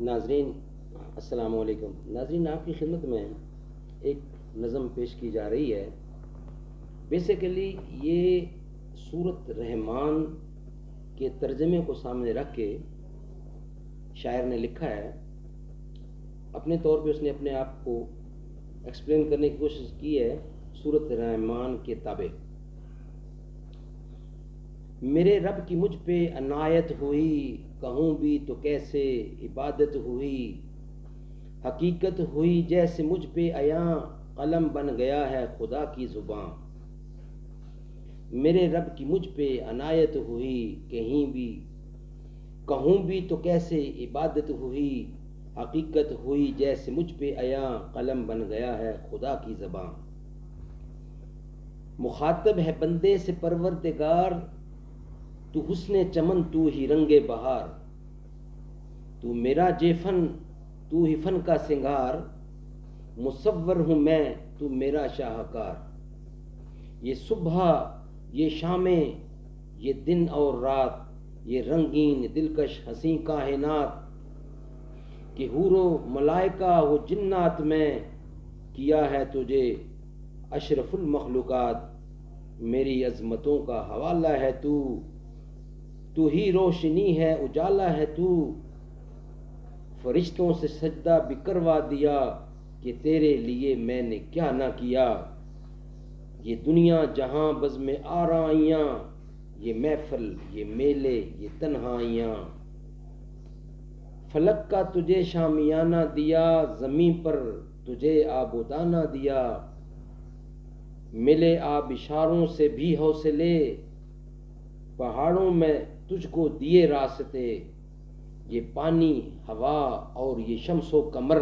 ناظرین السلام علیکم۔ ناظرین، آپ کی خدمت میں ایک نظم پیش کی جا رہی ہے۔ بیسیکلی یہ سورت رحمان کے ترجمے کو سامنے رکھ کے شاعر نے لکھا ہے۔ اپنے طور پہ اس نے اپنے آپ کو ایکسپلین کرنے کی کوشش کی ہے سورت رحمان کے تابع۔ میرے رب کی مجھ پہ عنایت ہوئی، کہوں بھی تو کیسے عبادت ہوئی، حقیقت ہوئی جیسے مجھ پہ عیاں، قلم بن گیا ہے خدا کی زباں۔ میرے رب کی مجھ پہ عنایت ہوئی، کہوں بھی تو کیسے عبادت ہوئی، حقیقت ہوئی جیسے مجھ پہ عیاں، قلم بن گیا ہے خدا کی زباں۔ مخاطب ہے بندے سے پروردگار، تو حسن چمن تو ہی رنگ بہار، تو میرا جیفن تو ہی فن کا سنگار، مصور ہوں میں تو میرا شاہکار۔ یہ صبح یہ شامیں یہ دن اور رات، یہ رنگین دلکش حسین کائنات، کہ حور و ملائکہ و جنات میں کیا ہے تجھے اشرف المخلوقات۔ میری عظمتوں کا حوالہ ہے تو ہی روشنی ہے اجالا ہے تو، فرشتوں سے سجدہ بھی کروا دیا کہ تیرے لیے میں نے کیا نہ کیا۔ یہ دنیا جہاں بزم آرائیاں، یہ محفل یہ میلے یہ تنہائیاں، فلک کا تجھے شامیانہ دیا، زمین پر تجھے آبودانہ دیا۔ ملے آبشاروں سے بھی حوصلے، پہاڑوں میں تجھ کو دیے راستے۔ یہ پانی ہوا اور یہ شمس و قمر،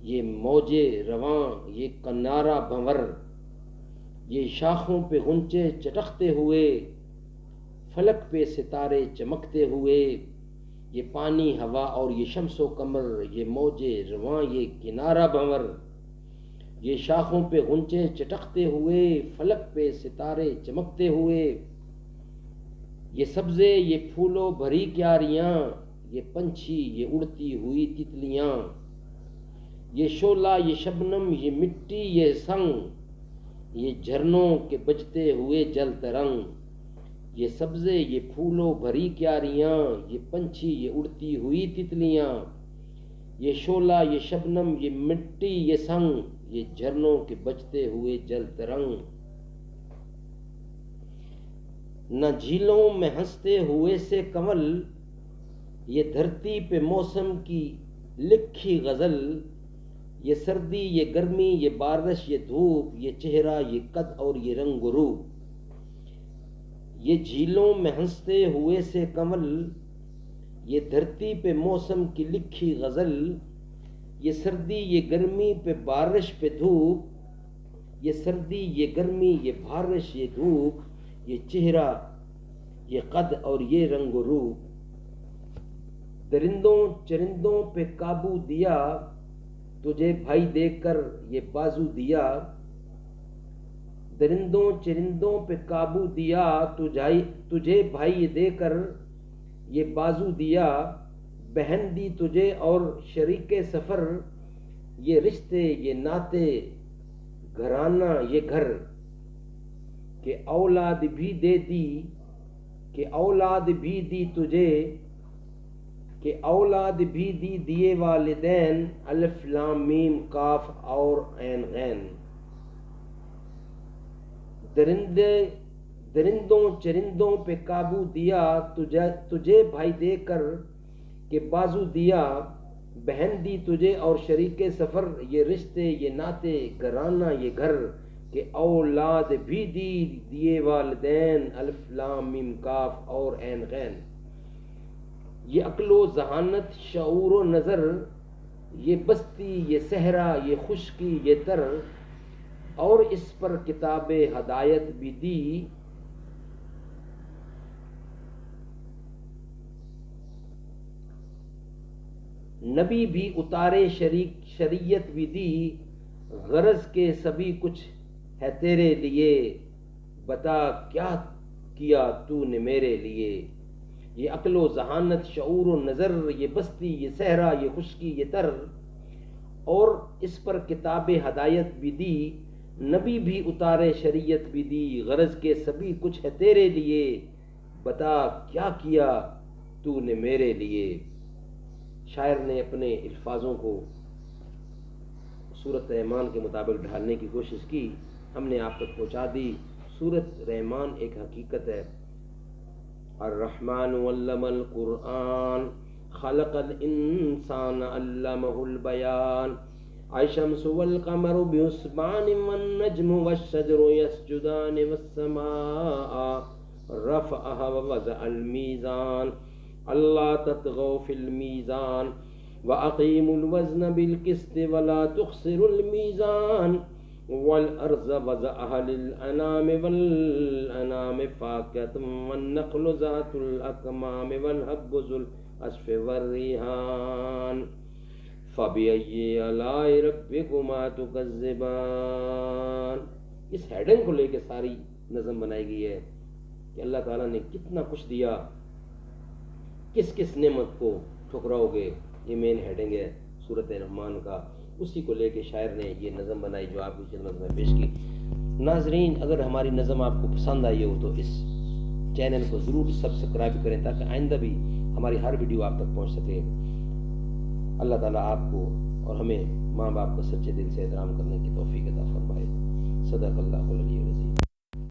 یہ موجے رواں یہ کنارہ بھنور، یہ شاخوں پہ غنچے چٹکتے ہوئے، فلک پہ ستارے چمکتے ہوئے۔ یہ پانی ہوا اور یہ شمس و قمر، یہ موجے رواں یہ کنارہ بھنور، یہ شاخوں پہ غنچے چٹکتے ہوئے، فلک پہ ستارے چمکتے ہوئے۔ یہ سبزے یہ پھولوں بھری کیاریاں، یہ پنچھی یہ اڑتی ہوئی تتلیاں، یہ شعلہ یہ شبنم یہ مٹی یہ سنگ، یہ جھرنوں کے بجتے ہوئے جل ترنگ۔ یہ سبزے یہ پھولوں بھری کیاریاں، یہ پنچھی یہ اڑتی ہوئی تتلیاں، یہ شعلہ یہ شبنم یہ مٹی یہ سنگ، یہ جھرنوں کے بجتے ہوئے جل ترنگ۔ نہ جھیلوں میں ہنستے ہوئے سے کنول، یہ دھرتی پہ موسم کی لکھی غزل، یہ سردی یہ گرمی یہ بارش یہ دھوپ، یہ چہرہ یہ قد اور یہ رنگ و روپ۔ یہ جھیلوں میں ہنستے ہوئے سے کنول، یہ دھرتی پہ موسم کی لکھی غزل، یہ سردی یہ گرمی پہ بارش پہ دھوپ، یہ سردی یہ گرمی یہ بارش یہ دھوپ، یہ چہرہ یہ قد اور یہ رنگ و روپ۔ درندوں چرندوں پہ قابو دیا، تجھے بھائی دے کر یہ بازو دیا۔ درندوں چرندوں پہ قابو دیا، تجھے بھائی دے کر یہ بازو دیا۔ بہن دی تجھے اور شریک سفر، یہ رشتے یہ ناتے گھرانہ یہ گھر، کہ اولاد بھی دے دی کہ اولاد بھی دی تجھے، کہ اولاد بھی دی دیے والدین، الف لام میم کاف اور عین غین۔ درندوں چرندوں پہ قابو دیا، تجھے بھائی دے کر کہ بازو دیا۔ بہن دی تجھے اور شریک سفر، یہ رشتے یہ ناتے گھرانہ یہ گھر، کہ اولاد بھی دیے والدین، الف لام میم کاف اور عین غین۔ یہ عقل و ذہانت شعور و نظر، یہ بستی یہ صحرا یہ خشکی یہ تر، اور اس پر کتاب ہدایت بھی دی۔ نبی بھی اتارے شریعت بھی دی، غرض کے سبھی کچھ ہے تیرے لیے، بتا کیا کیا تو نے میرے لیے۔ یہ عقل و ذہانت، شعور و نظر، یہ بستی، یہ صحرا، یہ خشکی، یہ تر، اور اس پر کتاب ہدایت بھی دی، نبی بھی اتارے شریعت بھی دی، غرض کے سبھی کچھ ہے تیرے لیے، بتا کیا کیا تو نے میرے لیے۔ شاعر نے اپنے الفاظوں کو سورت رحمان کے مطابق ڈھالنے کی کوشش کی، ہم نے آپ تک پہنچا دی۔ سورت رحمان ایک حقیقت ہے۔ الرحمن علم القرآن خلق الانسان علمہ البیان، الشمس والقمر بحسبان والنجم والشجر يسجدان والسماء رفعها ووضع الميزان اللہ تطغوا في الميزان وأقيموا الوزن بالقسط ولا تخسروا الميزان والأرض وضعها للأنام والأنام فاكهة والنخل ذات الأكمام والحب ذو العصف والريحان فبأي آلاء ربكما تكذبان۔ اس ہیڈنگ کو لے کے ساری نظم بنائی گئی ہے کہ اللہ تعالیٰ نے کتنا کچھ دیا، کس کس نعمت کو ٹھکراؤ گے، یہ مین ہیڈنگ ہے سورت رحمان کا۔ اسی کو لے کے شاعر نے یہ نظم بنائی جو آپ کی خدمت میں پیش کی۔ ناظرین، اگر ہماری نظم آپ کو پسند آئی ہو تو اس چینل کو ضرور سبسکرائب کریں تاکہ آئندہ بھی ہماری ہر ویڈیو آپ تک پہنچ سکے۔ اللہ تعالیٰ آپ کو اور ہمیں ماں باپ کا سچے دل سے احترام کرنے کی توفیق عطا فرمائے۔ صدق اللہ العلی العظیم۔